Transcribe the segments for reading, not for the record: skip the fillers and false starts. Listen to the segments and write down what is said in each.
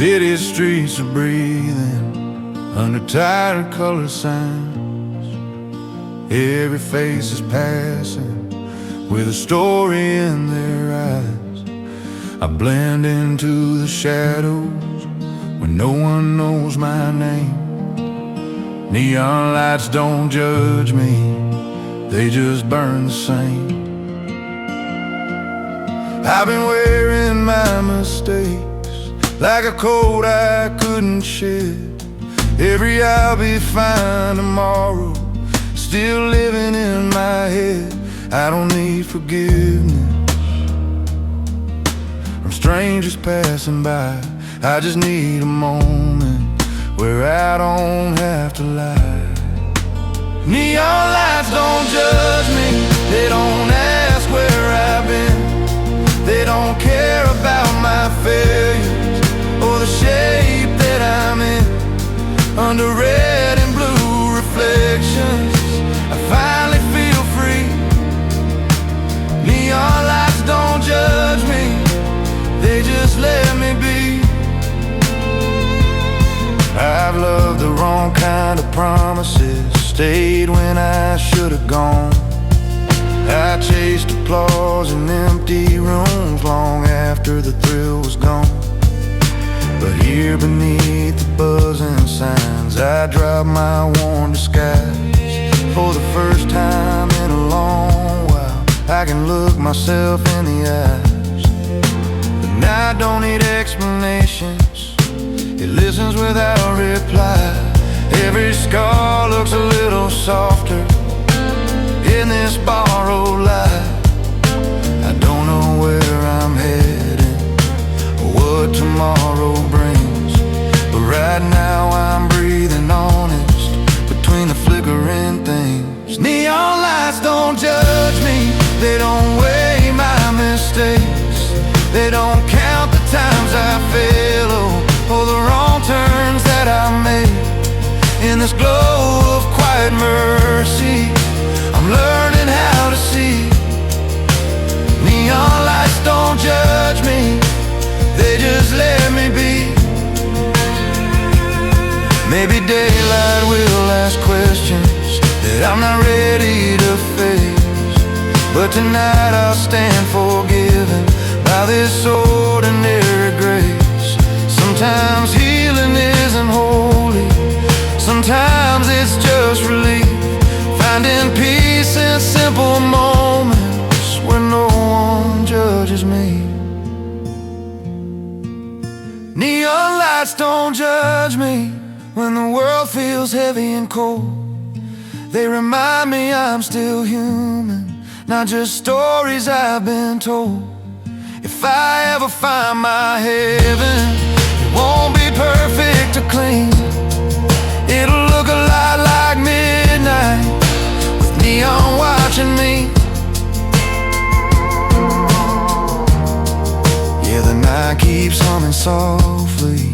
city streets are breathing under tired color signs. Every face is passing with a story in their eyes. I blend into the shadows when no one knows my name. Neon lights don't judge me, they just burn the same. I've been wearing my mistakes like a coat I couldn't shed. Every I'll be fine tomorrow still living in my head. I don't need forgiveness from strangers passing by. I just need a moment where I don't have to lie. Neon lights don't judge me, they don't ask where I've been. They don't care about my failures or the shape that I'm in. Under red and blue reflections, I finally feel free. Neon lights don't judge me, they just let me be. I've loved the wrong kind of promises, stayed when I should have gone. I chased applause in empty rooms long after the thrill was gone. But here beneath the buzzing signs, I dropped my worn disguise. For the first time in a long while, I can look myself in the eyes. But now I don't need explanations, it listens without reply. Every scar looks a little softer in this borrowed light. I don't know where I'm heading or what tomorrow brings, but right now I'm breathing honest between the flickering things. Neon lights don't judge me, they don't weigh my mistakes. They don't count the times I fail or the wrong turns that I made. In this glow of quiet mercy, I'm learning how to see. Neon lights don't judge me, they just let me be. Maybe daylight will ask questions that I'm not ready to face, but tonight I'll stand forgiven by this ordinary grace. Sometimes healing isn't holy, sometimes it's just relief. Finding peace in simple moments where no one judges me. Neon lights don't judge me when the world feels heavy and cold. They remind me I'm still human, not just stories I've been told. If I ever find my heaven, it won't be perfect or clean. It'll look a lot like midnight, neon watching me. Yeah, the night keeps humming softly,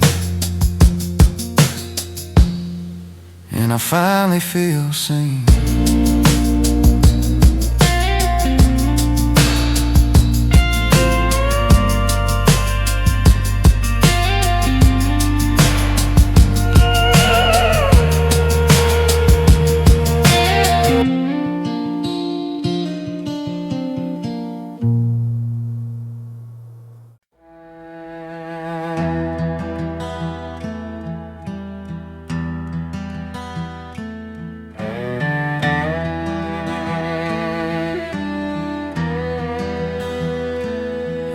and I finally feel seen.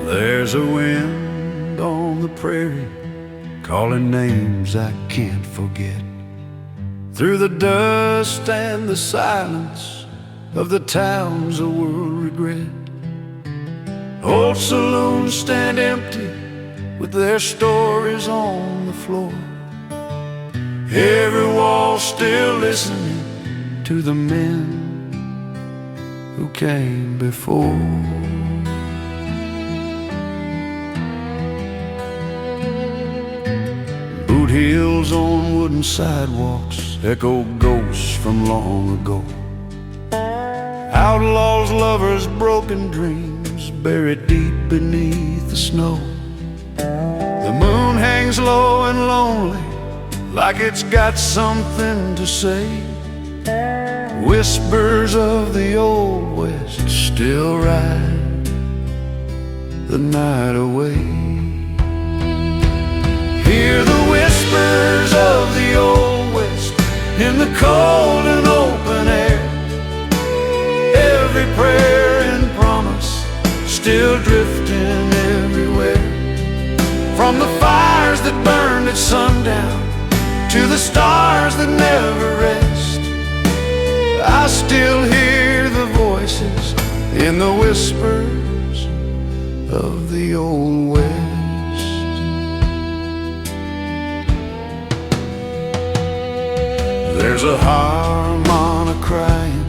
There's a wind on the prairie calling names I can't forget. Through the dust and the silence of the towns the world regret, old saloons stand empty with their stories on the floor. Every wall still listening to the men who came before. Boot heels on wooden sidewalks echo ghosts from long ago. Outlaws, lovers, broken dreams buried deep beneath the snow. The moon hangs sings low and lonely, like it's got something to say. Whispers of the old West still ride the night away. Hear the whispers of the old West in the cold and open air. Every prayer and promise still drifting everywhere. From the fires that burned at sundown to the stars that never rest, I still hear the voices in the whispers of the old West. There's a harmonica crying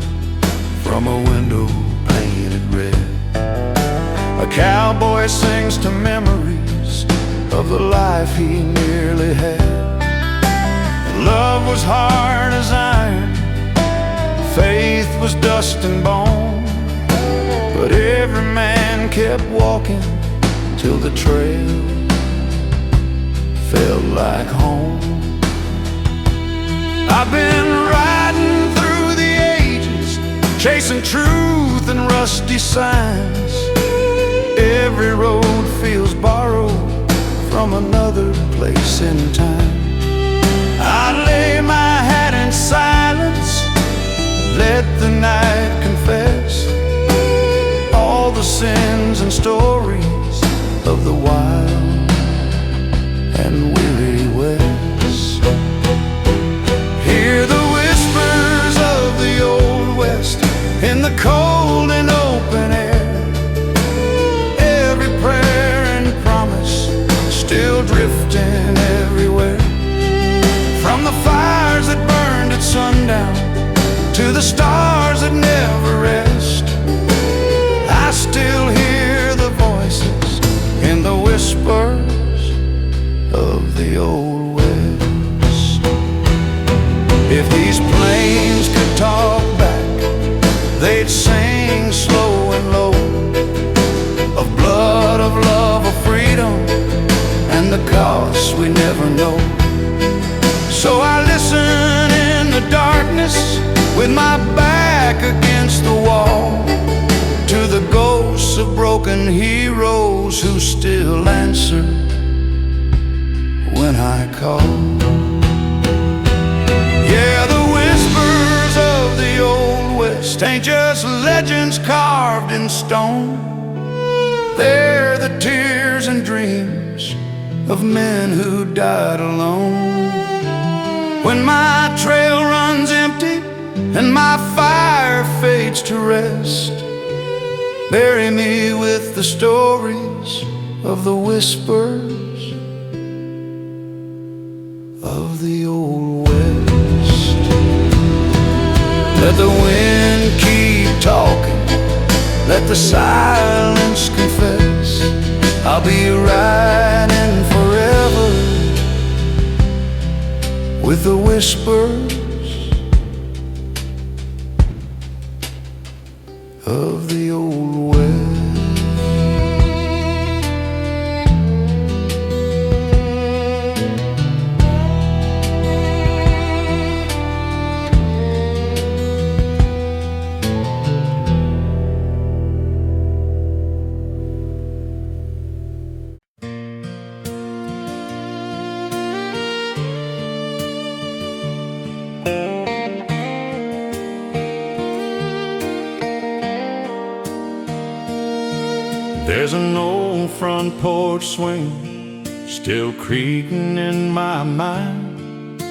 from a window painted red. A cowboy sings to memories of the life he nearly had. Love was hard as iron, faith was dust and bone, but every man kept walking till the trail felt like home. I've been riding through the ages, chasing truth and rusty signs. Every road feels borrowed from another place in time. I lay my hat in silence, let the night confess all the sins and stories of the wild and weary West. Hear the whispers of the old West in the cold and open air. Every prayer and promise still drifting everywhere. From the fires that burned at sundown to the stars that never rest, I still hear the voices in the whispers of the old West. If these plains could talk back, they'd sing slow and low of blood, of love, of freedom, and the cost we never know. So I listen in the darkness with my back against the wall to the ghosts of broken heroes who still answer when I call. Yeah, the whispers of the old West ain't just legends carved in stone. They're the tears and dreams of men who died alone. When my trail runs empty and my fire fades to rest, bury me with the stories of the whispers of the old West. Let the wind keep talking, let the silence confess, I'll be riding forever with the whispers of the old West. There's an old front porch swing still creaking in my mind.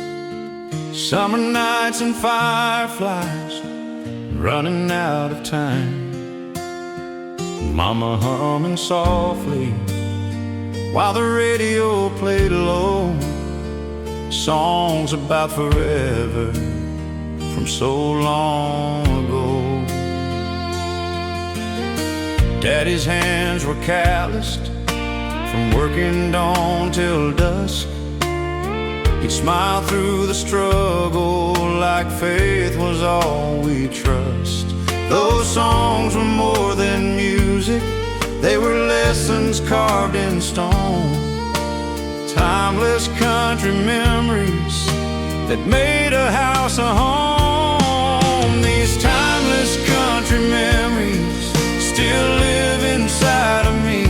Summer nights and fireflies running out of time. Mama humming softly while the radio played low, songs about forever from so long ago. Daddy's hands were calloused from working dawn till dusk. He'd smile through the struggle like faith was all we trust. Those songs were more than music, they were lessons carved in stone, Timeless country memories that made a house a home. These timeless country memories still live inside of me.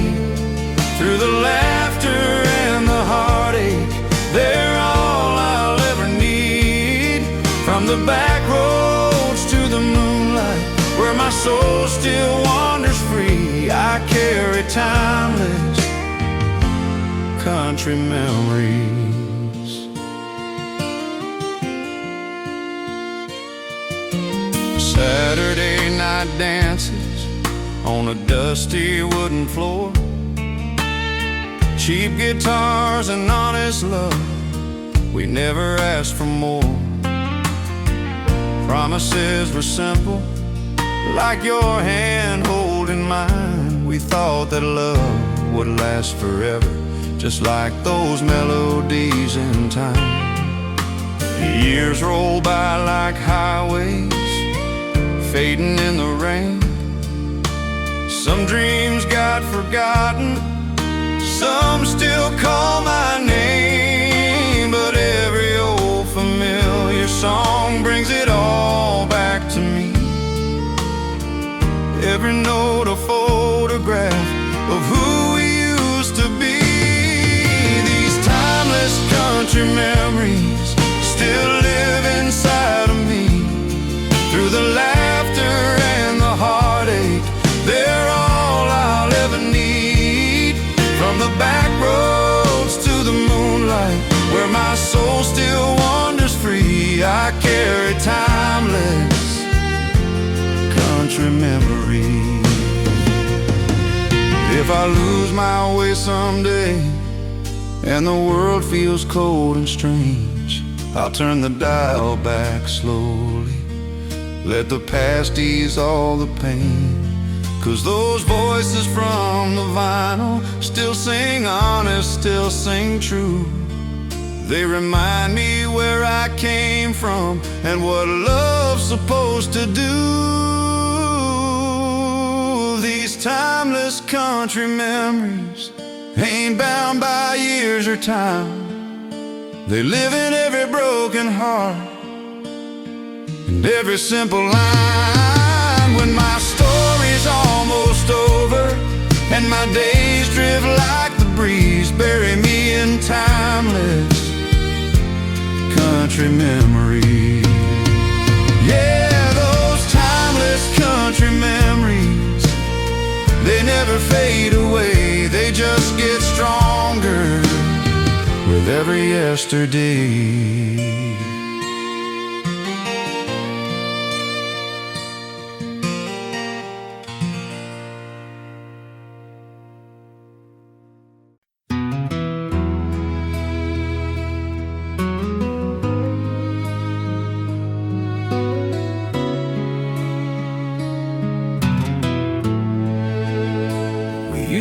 Through the laughter and the heartache, they're all I'll ever need. From the back roads to the moonlight, where my soul still wanders free, I carry timeless country memories. Saturday night dances on a dusty wooden floor, cheap guitars and honest love, we never asked for more. Promises were simple, like your hand holding mine. We thought that love would last forever, just like those melodies in time. Years roll by like highways, fading in the rain. Some dreams got forgotten, some still call my name. But every old familiar song brings it all back to me. Every note a photograph of who we used to be. These timeless country memories still live inside of me. Through the laughter and the heartache, they're all I'll ever need. From the back roads to the moonlight, where my soul still wanders free, I carry timeless country memories. If I lose my way someday and the world feels cold and strange, I'll turn the dial back slowly, let the past ease all the pain. 'Cause those voices from the vinyl still sing honest, still sing true. They remind me where I came from and what love's supposed to do. These timeless country memories ain't bound by years or time. They live in every broken heart and every simple line. When my story's almost over and my days drift like the breeze, bury me in timeless country memories. Yeah, those timeless country memories, they never fade away, they just get stronger with every yesterday.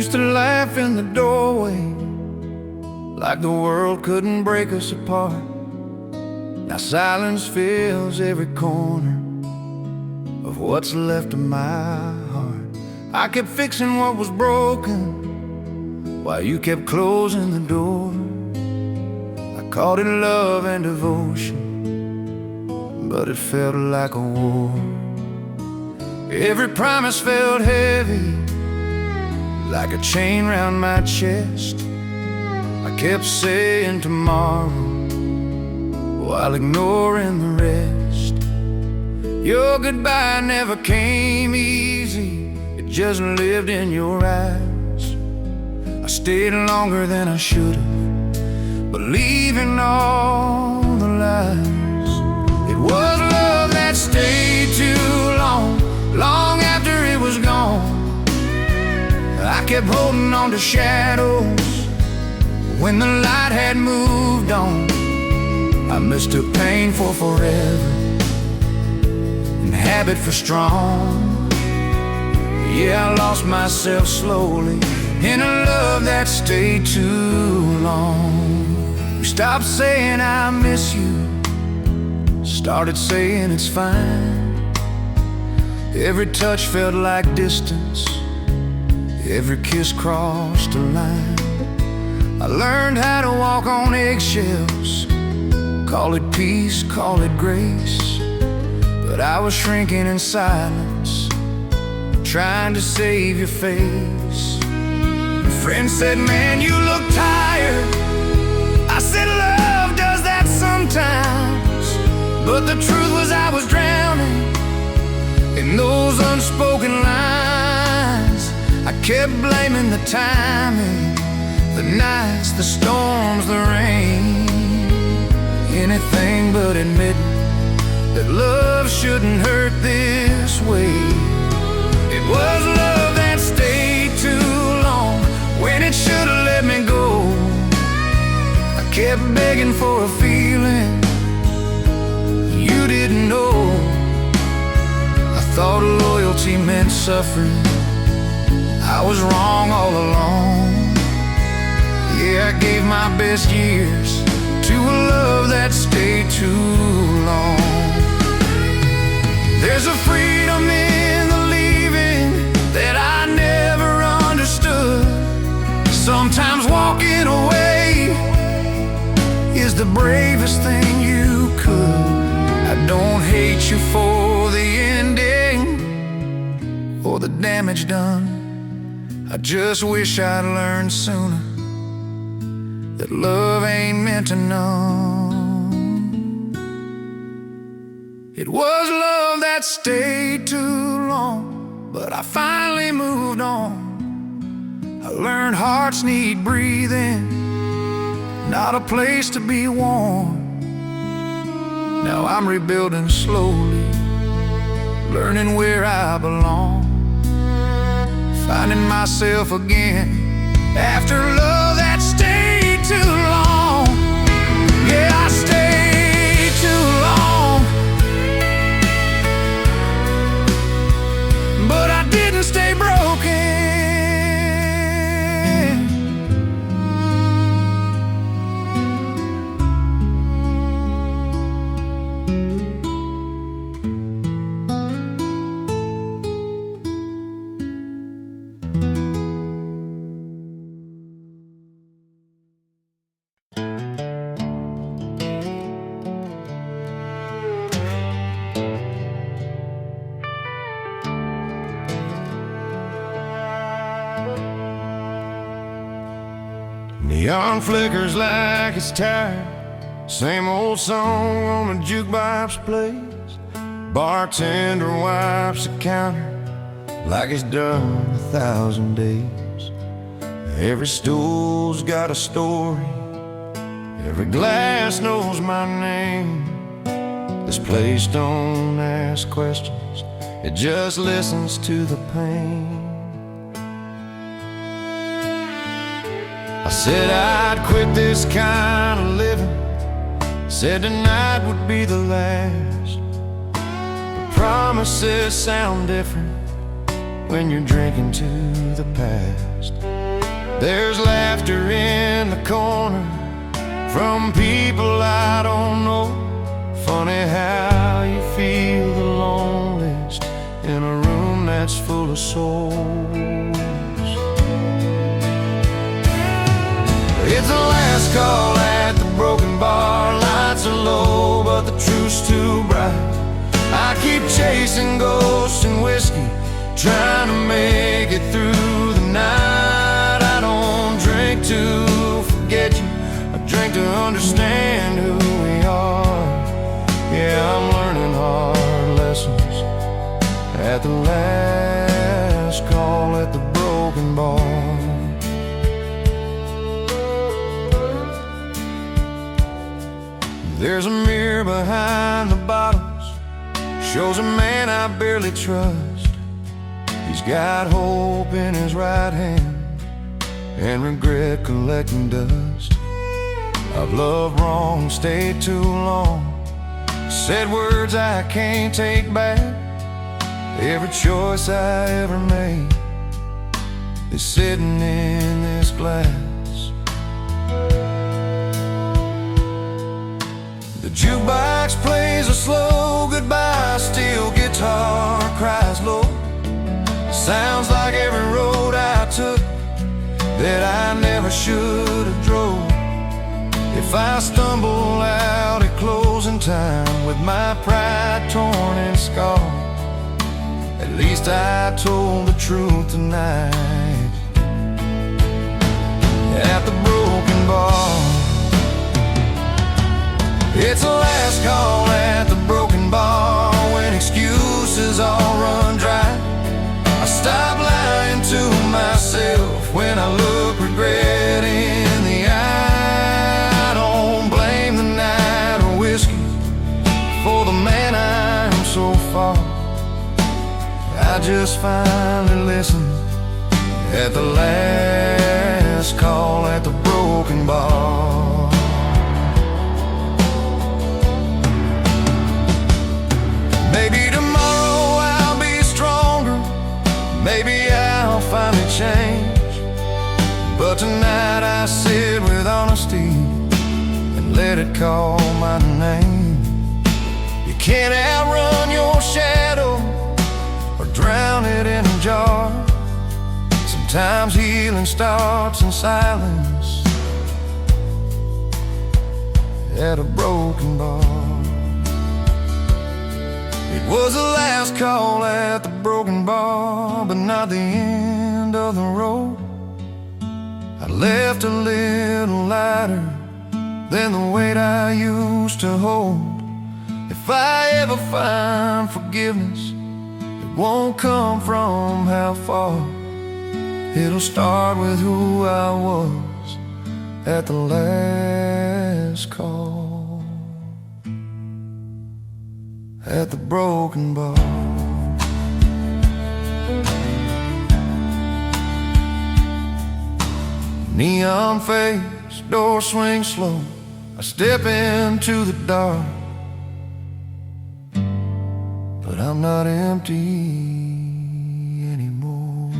Used to laugh in the doorway like the world couldn't break us apart. Now silence fills every corner of what's left of my heart. I kept fixing what was broken while you kept closing the door. I called it love and devotion, but it felt like a war. Every promise felt heavy, like a chain round my chest. I kept saying tomorrow while ignoring the rest. Your goodbye never came easy, it just lived in your eyes. I stayed longer than I should have, believing all the lies. It was love that stayed too long, long after it was gone. I kept holding on to shadows when the light had moved on. I mistook pain for forever and habit for strong. Yeah, I lost myself slowly in a love that stayed too long. We stopped saying I miss you, started saying it's fine. Every touch felt like distance, every kiss crossed a line. I learned how to walk on eggshells, call it peace, call it grace. But I was shrinking in silence, trying to save your face. A friend said, man, you look tired. I said, love does that sometimes. But the truth was I was drowning in those unspoken lines. I kept blaming the timing, the nights, the storms, the rain. Anything but admitting that love shouldn't hurt this way. It was love that stayed too long when it should've let me go. I kept begging for a feeling you didn't know. I thought loyalty meant suffering. I was wrong all along. Yeah, I gave my best years to a love that stayed too long. There's a freedom in the leaving that I never understood. Sometimes walking away is the bravest thing you could. I don't hate you for the ending or the damage done. I just wish I'd learned sooner that love ain't meant to numb. It was love that stayed too long, but I finally moved on. I learned hearts need breathing, not a place to be warm. Now I'm rebuilding slowly, learning where I belong, finding myself again after love that stayed too long. Yeah, I stayed too long, but I didn't stay broken. Neon flickers like it's tired, same old song on the jukebox plays. Bartender wipes the counter like he's done 1,000 days. Every stool's got a story, every glass knows my name. This place don't ask questions, it just listens to the pain. I said I'd quit this kind of living, said tonight would be the last. But promises sound different when you're drinking to the past. There's laughter in the corner from people I don't know. Funny how you feel the loneliest in a room that's full of souls. It's the last call at the broken bar. Lights are low, but the truth's too bright. I keep chasing ghosts and whiskey, trying to make it through the night. I don't drink to forget you, I drink to understand who we are. Yeah, I'm learning hard lessons at the last call at the broken bar. There's a mirror behind the bottles, shows a man I barely trust. He's got hope in his right hand and regret collecting dust. I've loved wrong, stayed too long, said words I can't take back. Every choice I ever made is sitting in this glass. The jukebox plays a slow goodbye, steel guitar cries low. Sounds like every road I took that I never should have drove. If I stumble out at closing time with my pride torn and scarred, at least I told the truth tonight at the broken bar. It's a last call at the broken bar when excuses all run dry. I stop lying to myself when I look regret in the eye. I don't blame the night or whiskey for the man I am so far. I just finally listened at the last call at the broken bar. Maybe tomorrow I'll be stronger, maybe I'll finally change, but tonight I sit with honesty and let it call my name. You can't outrun your shadow or drown it in a jar. Sometimes healing starts in silence at a broken bar. It was the last call at the broken bar, but not the end of the road. I left a little lighter than the weight I used to hold. If I ever find forgiveness, it won't come from how far. It'll start with who I was at the last call at the broken bar. Neon face, door swing slow, I step into the dark, but I'm not empty anymore.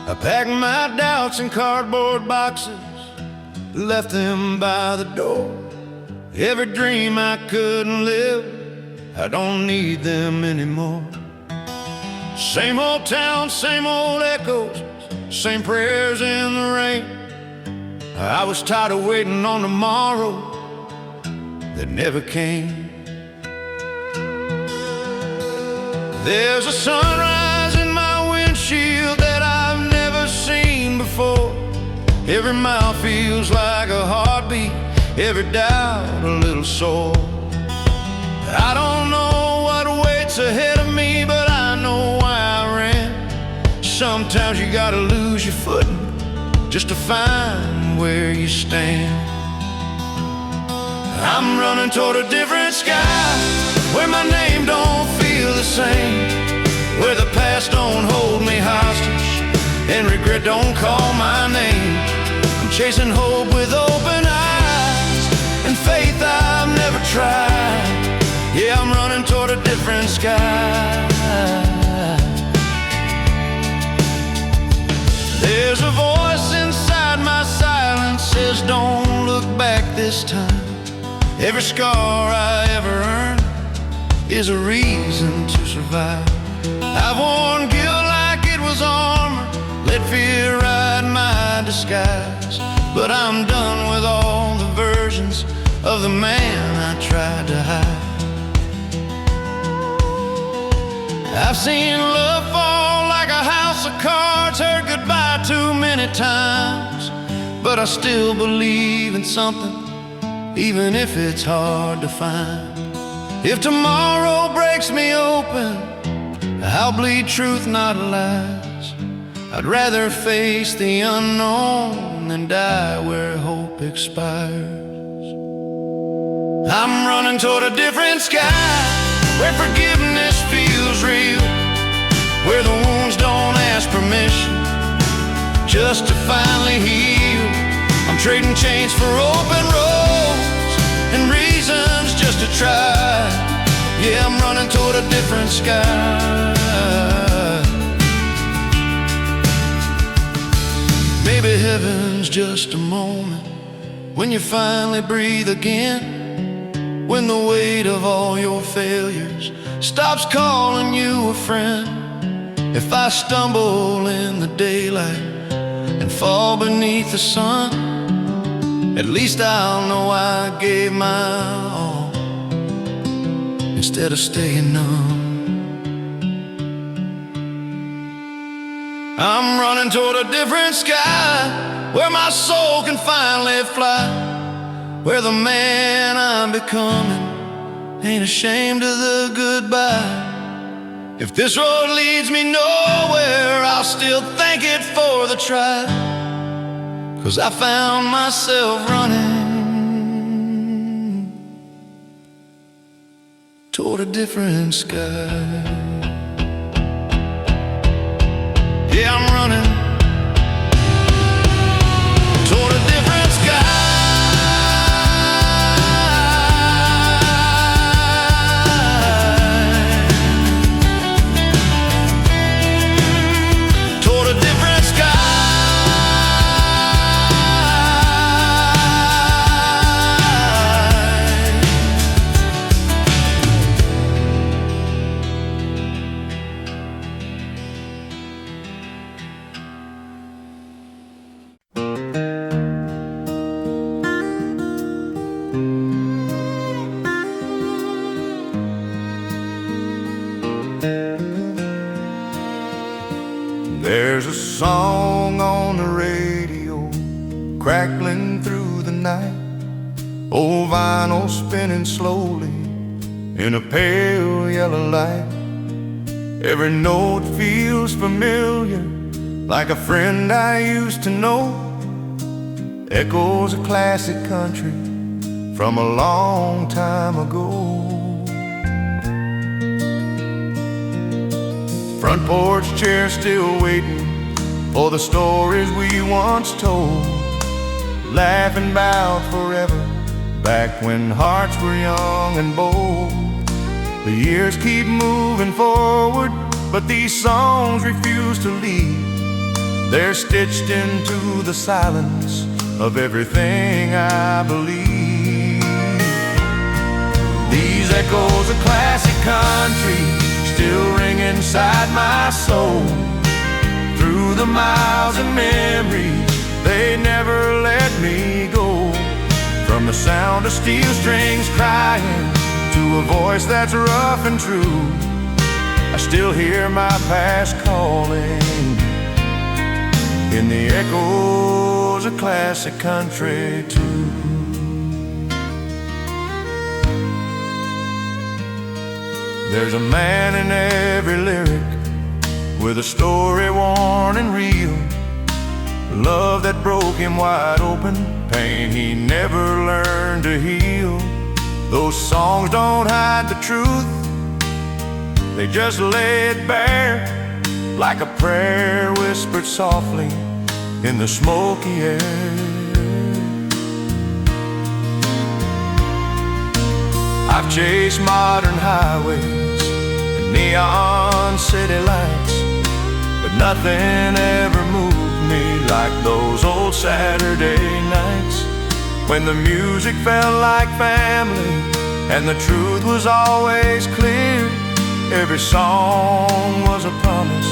I packed my doubts in cardboard boxes, left them by the door. Every dream I couldn't live, I don't need them anymore. Same old town, same old echoes, same prayers in the rain. I was tired of waiting on tomorrow that never came. There's a sunrise in my windshield that I've never seen before. Every mile feels like a heartbeat, every doubt a little sore. I don't know what waits ahead of me, but I know why I ran. Sometimes you gotta lose your footing just to find where you stand. I'm running toward a different sky, where my name don't feel the same, where the past don't hold me hostage and regret don't call my name. I'm chasing hope with open eyes and faith I've never tried. Yeah, I'm running toward a different sky. There's a voice inside my silence says don't look back this time. Every scar I ever earned is a reason to survive. I've worn guilt like it was armor, let fear ride my disguise, but I'm done with all the versions of the man I tried to hide. I've seen love fall like a house of cards, heard goodbye too many times, but I still believe in something, even if it's hard to find. If tomorrow breaks me open, I'll bleed truth, not lies. I'd rather face the unknown than die where hope expires. I'm running toward a different sky, where forgiveness feels real, where the wounds don't ask permission just to finally heal. I'm trading chains for open roads and reasons just to try. Yeah, I'm running toward a different sky. Maybe heaven's just a moment when you finally breathe again, when the weight of all your failures stops calling you a friend. If I stumble in the daylight and fall beneath the sun, at least I'll know I gave my all instead of staying numb. I'm running toward a different sky, where my soul can finally fly, where the man I'm becoming ain't ashamed of the goodbye. If this road leads me nowhere, I'll still thank it for the try, 'cause I found myself running toward a different sky. Yeah, I'm running toward a different sky. Toward a different sky. There's a song on the radio, crackling through the night, old vinyl spinning slowly in a pale yellow light. Every note feels familiar, like a friend I used to know. Echoes of classic country from a long time ago. Front porch chair still waiting for the stories we once told, laughing about forever, back when hearts were young and bold. The years keep moving forward, but these songs refuse to leave. They're stitched into the silence of everything I believe. These echoes of classic country still ring inside my soul. Through the miles of memories, they never let me go. From the sound of steel strings crying to a voice that's rough and true, I still hear my past calling in the echoes of classic country too. There's a man in every lyric, with a story worn and real, love that broke him wide open, pain he never learned to heal. Those songs don't hide the truth, they just lay it bare, like a prayer whispered softly in the smoky air. I've chased modern highways and neon city lights, but nothing ever moved me like those old Saturday nights, when the music felt like family and the truth was always clear. Every song was a promise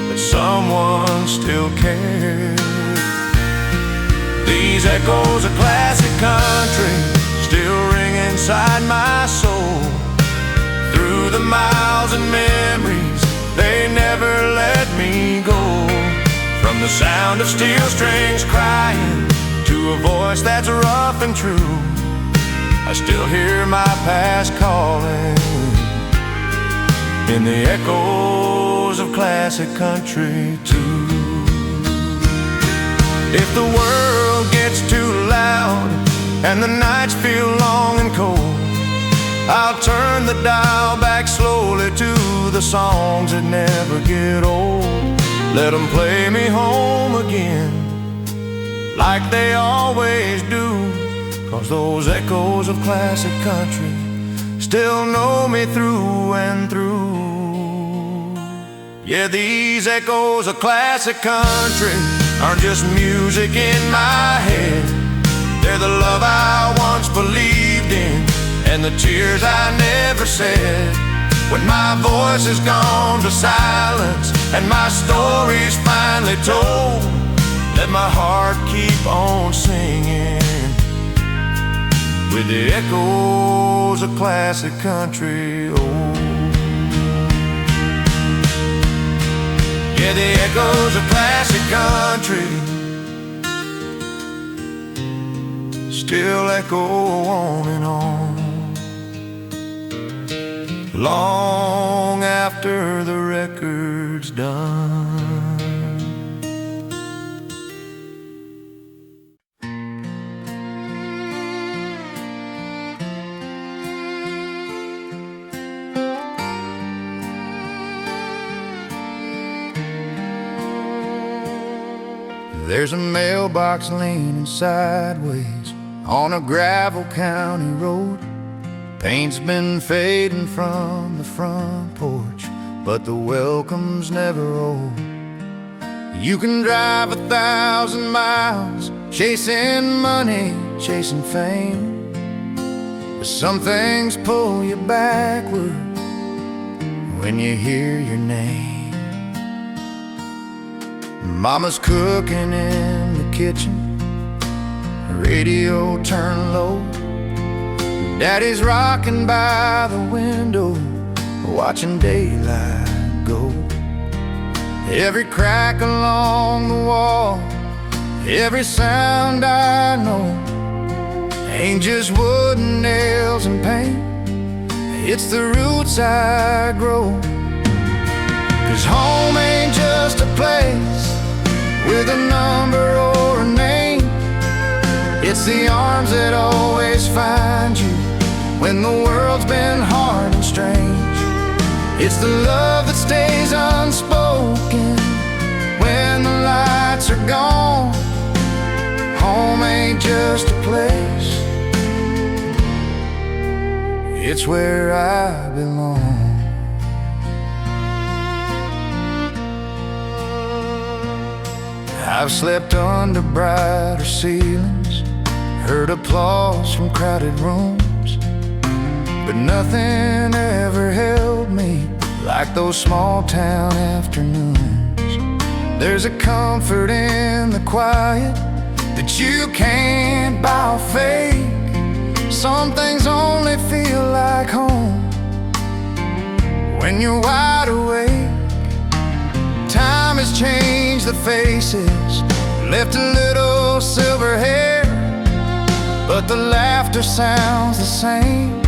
that someone still cared. These echoes of classic country still ring inside my soul. Through the miles and memories, they never let me go. From the sound of steel strings crying to a voice that's rough and true, I still hear my past calling in the echoes of classic country too. If the world gets too loud and the nights feel long and cold, I'll turn the dial back slowly to the songs that never get old. Let them play me home again, like they always do, 'cause those echoes of classic country still know me through and through. Yeah, these echoes of classic country aren't just music in my head, They're the love I once believed in, and the tears I never said. When my voice is gone to silence and my story's finally told, let my heart keep on singing with the echoes of classic country old. Yeah, the echoes of classic country still echo on and on, long after the record's done. There's a mailbox leaning sideways on a gravel county road. Paint's been fading from the front porch, but the welcome's never old. You can drive 1,000 miles chasing money, chasing fame, but some things pull you backward when you hear your name. Mama's cooking in the kitchen, radio turned low. Daddy's rocking by the window, watching daylight go. Every crack along the wall, every sound I know, ain't just wood and nails and paint, it's the roots I grow. 'Cause home ain't just a place with a number or a name, it's the arms that always find you when the world's been hard and strange. It's the love that stays unspoken when the lights are gone. Home ain't just a place, it's where I belong. I've slept under brighter ceilings, heard applause from crowded rooms, but nothing ever held me like those small town afternoons. There's a comfort in the quiet that you can't buy or fake. Some things only feel like home when you're wide awake. Time has changed the faces, left a little silver hair, but the laughter sounds the same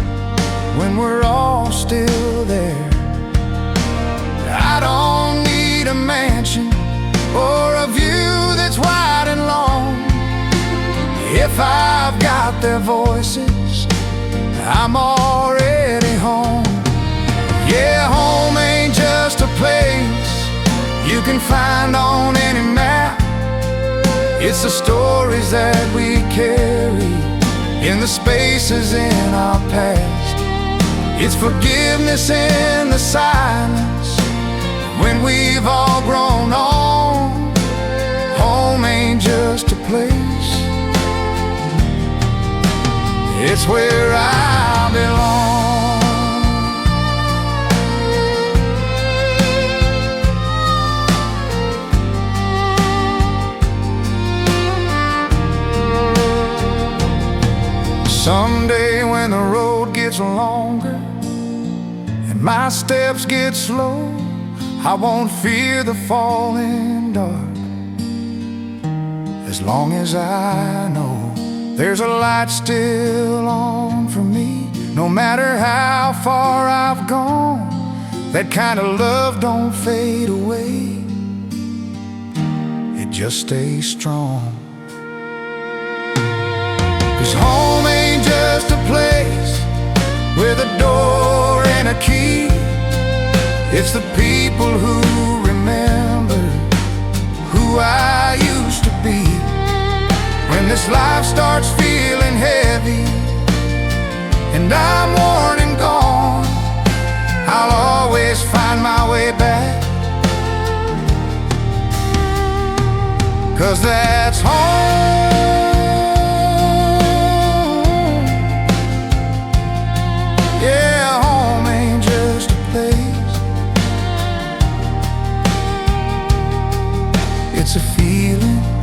when we're all still there. I don't need a mansion or a view that's wide and long. If I've got their voices, I'm already home. Yeah, home ain't just a place you can find on any map, it's the stories that we carry in the spaces in our past. It's forgiveness in the silence when we've all grown on. Home ain't just a place, it's where I belong. Someday when the road gets longer and my steps get slow, I won't fear the falling dark, as long as I know there's a light still on for me. No matter how far I've gone, that kind of love don't fade away, it just stays strong. 'Cause home ain't just a place with a door and a key, it's the people who remember who I used to be. When this life starts feeling heavy and I'm worn and gone, I'll always find my way back, 'cause that's home. a feeling